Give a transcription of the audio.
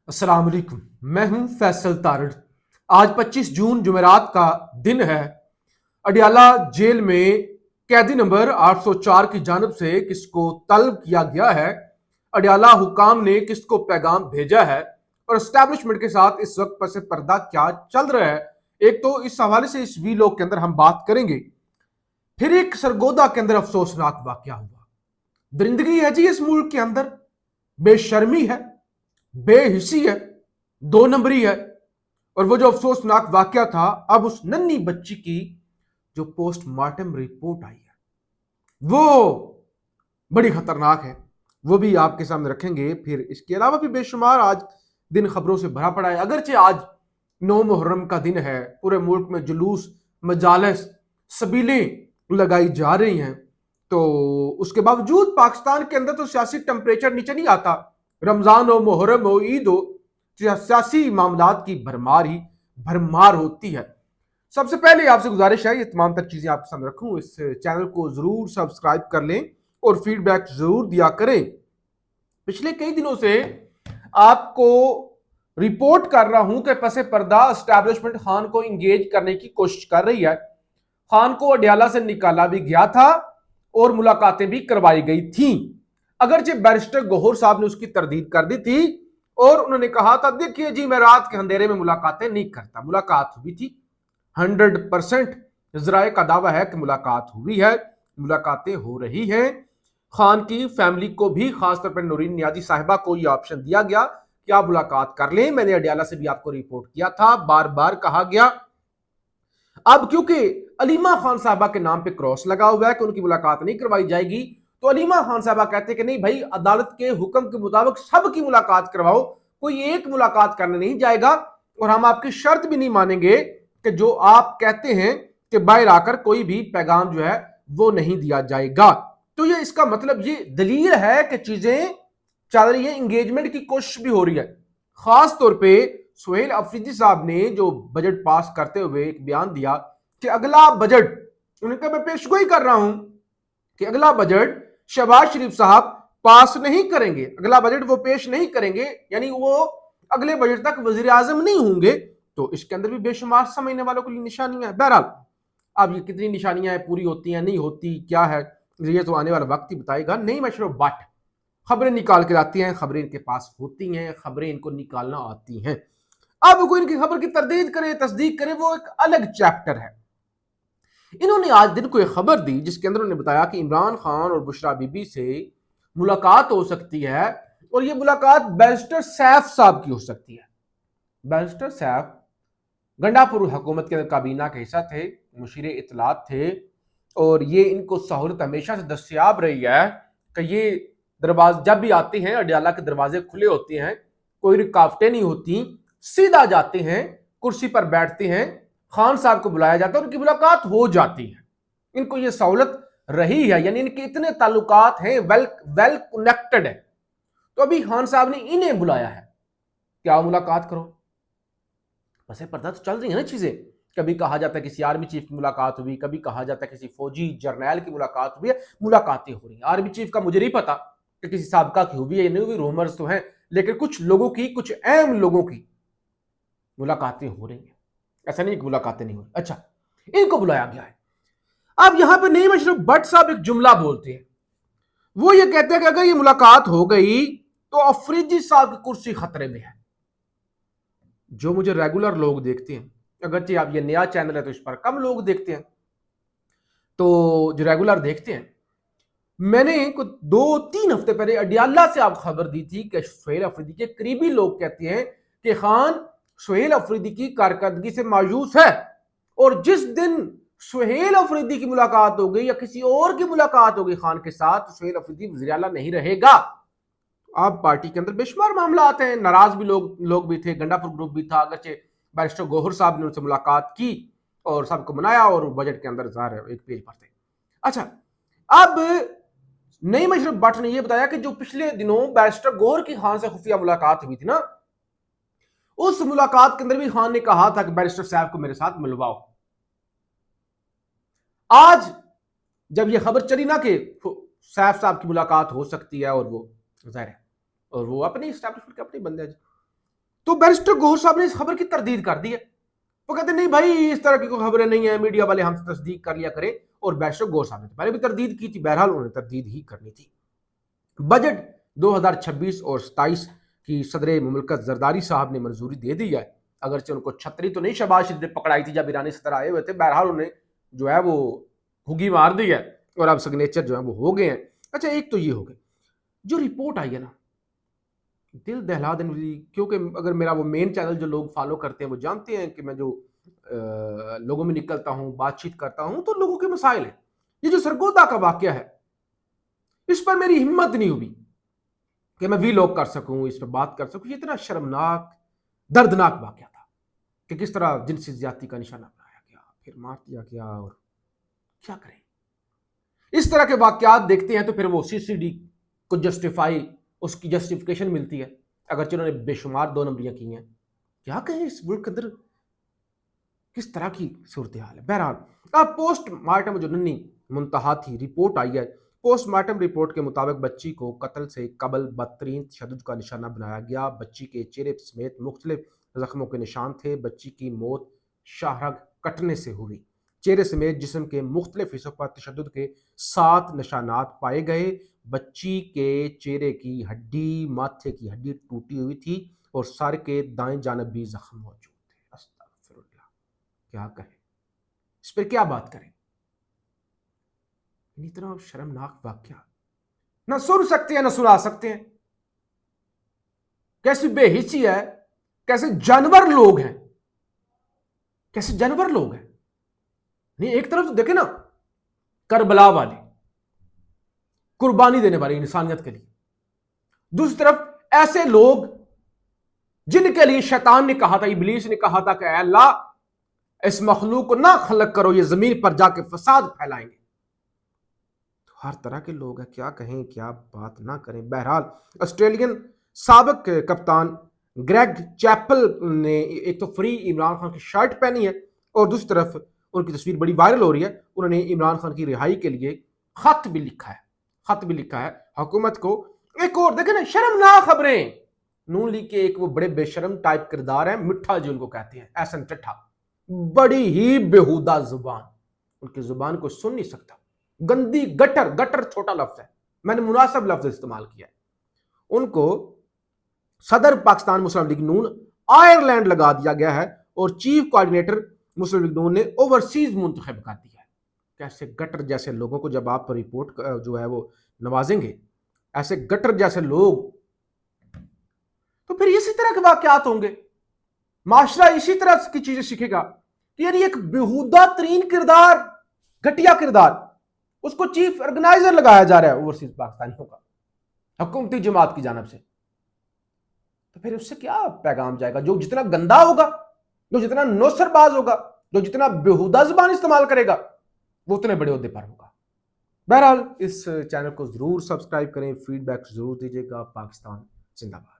अस्सलाम वालेकुम। मैं हूं फैसल तारड़। आज 25 जून जुमेरात का दिन है। अडियाला जेल में कैदी नंबर 804 की जानब से किसको तलब किया गया है, अडियाला हुकाम ने किसको पैगाम भेजा है और एस्टैब्लिशमेंट के साथ इस वक्त पस पर्दा क्या चल रहा है, एक तो इस हवाले से इस वीलॉग के अंदर हम बात करेंगे। फिर एक सरगोदा के अंदर अफसोसनाक वाकया हुआ। दरिंदगी है जी इस मुल्क के अंदर, बेशर्मी है, बेहिसी है, दो नंबरी है। और वो जो अफसोसनाक वाकया था, अब उस नन्ही बच्ची की जो पोस्टमार्टम रिपोर्ट आई है वो बड़ी खतरनाक है, वो भी आपके सामने रखेंगे। फिर इसके अलावा भी बेशुमार आज दिन खबरों से भरा पड़ा है। अगरचे आज 9 मुहर्रम का दिन है, पूरे मुल्क में जुलूस, मजालस, सबीलें लगाई जा रही हैं, तो उसके बावजूद पाकिस्तान के अंदर तो सियासी टेम्परेचर नीचे नहीं आता। रमजान हो, मुहर्रम हो, ईद हो, सियासी मामलात की भरमार ही भरमार होती है। सबसे पहले आपसे गुजारिश है, ये तमाम तर चीजें आपके सामने रखूं, इस चैनल को जरूर सब्सक्राइब कर लें और फीडबैक जरूर दिया करें। पिछले कई दिनों से आपको रिपोर्ट कर रहा हूं कि पसे पर्दा एस्टैब्लिशमेंट खान को इंगेज करने की कोशिश कर रही है। खान को अडियाला से निकाला भी गया था और मुलाकातें भी करवाई गई थी। अगरचे बैरिस्टर गौहर साहब ने उसकी तरदीद कर दी थी और उन्होंने कहा था, देखिए जी, मैं रात के अंधेरे में मुलाकातें नहीं करता। मुलाकात हुई थी, 100% जराए का दावा है कि मुलाकात हुई है, मुलाकातें हो रही हैं। खान की फैमिली को भी, खासतौर पर नूरीन नियाजी साहिबा को यह ऑप्शन दिया गया कि आप मुलाकात कर लें। मैंने अडियाला से भी आपको रिपोर्ट किया था, बार बार कहा गया। अब क्योंकि अलीमा खान साहबा के नाम पे क्रॉस लगा हुआ है कि उनकी मुलाकात नहीं करवाई जाएगी, तो अलीमा खान साहबा कहते हैं कि नहीं भाई, अदालत के हुक्म के मुताबिक सबकी मुलाकात करवाओ, कोई एक मुलाकात करने नहीं जाएगा और हम आपकी शर्त भी नहीं मानेंगे कि जो आप कहते हैं कि बाहर आकर कोई भी पैगाम जो है वो नहीं दिया जाएगा। तो ये इसका मतलब ये दलील है कि चीजें चल रही है, इंगेजमेंट की कोशिश भी हो रही है। खास तौर पे सुहेल अफरीदी साहब ने जो बजट पास करते हुए एक बयान दिया कि अगला बजट, उन्होंने कहा मैं पेशगोई कर रहा हूं कि अगला बजट शहबाज शरीफ साहब पास नहीं करेंगे, अगला बजट वो पेश नहीं करेंगे, यानी वो अगले बजट तक वजीर आजम नहीं होंगे। तो इसके अंदर भी बेशुमार समझने वालों के लिए निशानियां हैं। बहरहाल अब ये कितनी निशानियां पूरी होती हैं, नहीं होती, क्या है, ये तो आने वाला वक्त ही बताएगा। नहीं मशरूफ बट खबरें निकाल के लाती हैं, खबरें इनके पास होती हैं, खबरें इनको निकालना आती हैं। अब कोई इनकी खबर की तरदीद करे, तस्दीक करे, वो एक अलग चैप्टर है। इन्होंने आज दिन को एक खबर दी जिसके अंदर उन्होंने बताया कि इमरान खान और बुशरा बीबी से मुलाकात हो सकती है और ये मुलाकात बैरिस्टर सैफ साहब की हो सकती है। बैरिस्टर सैफ गंडापुर हुकूमत के काबीना का हिस्सा थे, मुशीर इतलात थे और ये इनको सहूलत हमेशा से दस्तियाब रही है कि ये दरवाजे जब भी आते हैं, अडियाला के दरवाजे खुले होते हैं, कोई रुकावटें नहीं होती, सीधा जाते हैं, कुर्सी पर बैठते हैं, खान साहब को बुलाया जाता है, उनकी मुलाकात हो जाती है। इनको ये सहूलत रही है, यानी इनके इतने ताल्लुकात हैं, वेल कनेक्टेड है। तो अभी खान साहब ने इन्हें बुलाया है कि आओ मुलाकात करो। वैसे पर्दा तो चल रही है ना चीजें। कभी कहा जाता है किसी आर्मी चीफ की मुलाकात हुई, कभी कहा जाता है किसी फौजी जर्नैल की मुलाकात हुई है, मुलाकातें हो रही हैं। आर्मी चीफ का मुझे नहीं पता कि किसी साबका की हुई है या नहीं हुई, रूमर्स तो हैं, लेकिन कुछ लोगों की, कुछ अहम लोगों की मुलाकातें हो रही हैं। ऐसा नहीं कि मुलाकातें नहीं हो रही। अच्छा, इनको बुलाया गया है। अब यहां पर नईम अशरफ भट्ट साहब एक जुमला बोलते हैं, वो ये कहते हैं कि अगर ये मुलाकात हो गई तो अफरीदी साहब की कुर्सी खतरे में है। जो मुझे रेगुलर लोग देखते हैं, अगरचे आप ये नया चैनल है तो इस पर कम लोग देखते हैं, तो जो रेगुलर देखते हैं, मैंने कुछ 2-3 हफ्ते पहले अडियाला से आप खबर दी थी कि सुहेल अफरीदी के करीबी लोग कहते हैं कि खान सुहेल अफरीदी की कारकर्दगी से मायूस है और जिस दिन सुहेल अफरीदी की मुलाकात हो गई या किसी और की मुलाकात हो गई खान के साथ, सुहेल अफरीदी वज़ीर आला नहीं रहेगा। अब पार्टी के अंदर बेशुमार मामला आते हैं, नाराज भी लोग भी थे, गंडापुर ग्रुप भी था, अगरचे बैरिस्टर गौहर साहब ने उनसे मुलाकात की और सबको मनाया और बजट के अंदर ज़ाहिर है एक पेज पर थे। अच्छा, अब नईम अशरफ भट्ट ने यह बताया कि जो पिछले दिनों बैरिस्टर गौहर की खान से खुफिया मुलाकात हुई थी ना, उस मुलाकात के अंदर भी खान ने कहा था कि बैरिस्टर साहब को मेरे साथ मिलवाओ। आज जब यह खबर चली ना कि सैफ साहब की मुलाकात हो सकती है और वो जाहिर है, और वो अपनी एस्टैब्लिशमेंट के अपने बंदे हैं, تو بیرسٹر گوہر صاحب نے اس خبر کی تردید کر دی ہے. وہ کہتے ہیں نہیں بھائی اس طرح کی کوئی خبریں نہیں ہیں, میڈیا والے ہم سے تصدیق کر لیا کریں. اور بیرسٹر گوہر صاحب نے پہلے بھی تردید کی تھی, بہرحال انہوں نے تردید ہی کرنی تھی. بجٹ 2026 اور 27 کی صدر مملکت زرداری صاحب نے منظوری دے دی ہے. اگرچہ ان کو چھتری تو نہیں شہباز شریف نے پکڑائی تھی جب ایرانی صدر آئے ہوئے تھے, بہرحال انہیں جو ہے وہ گھگی مار دی ہے اور اب سگنیچر جو ہے وہ ہو گئے ہیں. اچھا ایک تو یہ ہو گئے, جو رپورٹ آئی ہے نا دل دہلا دینے والی, کیونکہ اگر میرا وہ مین چینل جو لوگ فالو کرتے ہیں وہ جانتے ہیں کہ میں جو لوگوں میں نکلتا ہوں, بات چیت کرتا ہوں, تو لوگوں کے مسائل ہیں. یہ جو سرگودا کا واقعہ ہے اس پر میری ہمت نہیں ہوئی کہ میں ویلاگ کر سکوں, اس پہ بات کر سکوں. یہ اتنا شرمناک دردناک واقعہ تھا کہ کس طرح جنسی زیادتی کا نشانہ بنایا گیا, پھر مار دیا گیا, اور کیا کریں. اس طرح کے واقعات دیکھتے ہیں تو پھر وہ سی سی ڈی کو جسٹیفائی, اس کی جسٹیفیکیشن ملتی ہے, اگرچہ انہوں نے بے شمار 2 نمبریاں کی ہیں. کیا کہیں اس ملک کے اندر کس طرح کی صورتحال ہے. بہرحال اب پوسٹ مارٹم جو ننھی منتہا تھی رپورٹ آئی ہے. پوسٹ مارٹم رپورٹ کے مطابق بچی کو قتل سے قبل بدترین تشدد کا نشانہ بنایا گیا. بچی کے چہرے سمیت مختلف زخموں کے نشان تھے. بچی کی موت شاہراہ کٹنے سے ہوئی. چہرے سمیت جسم کے مختلف حصوں پر تشدد کے 7 نشانات پائے گئے. بچی کے چہرے کی ہڈی, ماتھے کی ہڈی ٹوٹی ہوئی تھی اور سر کے دائیں جانب بھی زخم موجود تھے. استغفر اللہ, کیا کہیں اس پر, کیا بات کریں. اتنا شرمناک واقعہ نہ سن سکتے ہیں نہ سنا سکتے ہیں. کیسی بے حسی ہے, کیسے جانور لوگ ہیں, کیسے جانور لوگ ہیں. نہیں ایک طرف دیکھیں نا کربلا والے قربانی دینے والے انسانیت کے لیے, دوسری طرف ایسے لوگ جن کے لیے شیطان نے کہا تھا, ابلیس نے کہا تھا کہ اے اللہ اس مخلوق کو نہ خلق کرو, یہ زمین پر جا کے فساد پھیلائیں گے. تو ہر طرح کے لوگ ہیں, کیا کہیں کیا بات نہ کریں. بہرحال آسٹریلین سابق کپتان گریگ چیپل نے ایک تو فری عمران خان کی شرٹ پہنی ہے اور دوسری طرف ان کی تصویر بڑی وائرل ہو رہی ہے. انہوں نے عمران خان کی رہائی کے لیے خط بھی لکھا ہے حکومت کو. ایک اور دیکھیں نا شرمناک خبریں. نون لیگ کے ایک وہ بڑے بے شرم ٹائپ کردار ہیں, مٹھا جی ان کو کہتے ہیں, احسن ٹٹھا, بڑی ہی بےہودہ زبان, ان کی زبان کو سن نہیں سکتا. گندی, گٹر چھوٹا لفظ ہے, میں نے مناسب لفظ استعمال کیا ہے. ان کو صدر پاکستان مسلم لیگ نون آئرلینڈ لگا دیا گیا ہے اور چیف کوآرڈینیٹر مسلم لیگ نون نے اوورسیز منتخب کر دیا ہے. کیسے گٹر جیسے لوگوں کو جب آپ رپورٹ جو ہے وہ نوازیں گے, ایسے گٹر جیسے لوگ, تو پھر اسی طرح کے واقعات ہوں گے. معاشرہ اسی طرح کی چیزیں سیکھے گا. یعنی ایک بےہودہ ترین کردار, گھٹیا کردار, اس کو چیف آرگنائزر لگایا جا رہا ہے اوورسیز پاکستانیوں کا حکومتی جماعت کی جانب سے. تو پھر اس سے کیا پیغام جائے گا؟ جو جتنا گندا ہوگا, جو جتنا نوسر باز ہوگا, جو جتنا بےہودہ زبان استعمال کرے گا, وہ اتنے بڑے عہدے پر ہوگا. بہرحال اس چینل کو ضرور سبسکرائب کریں, فیڈ بیک ضرور دیجیے گا. پاکستان زندہ باد.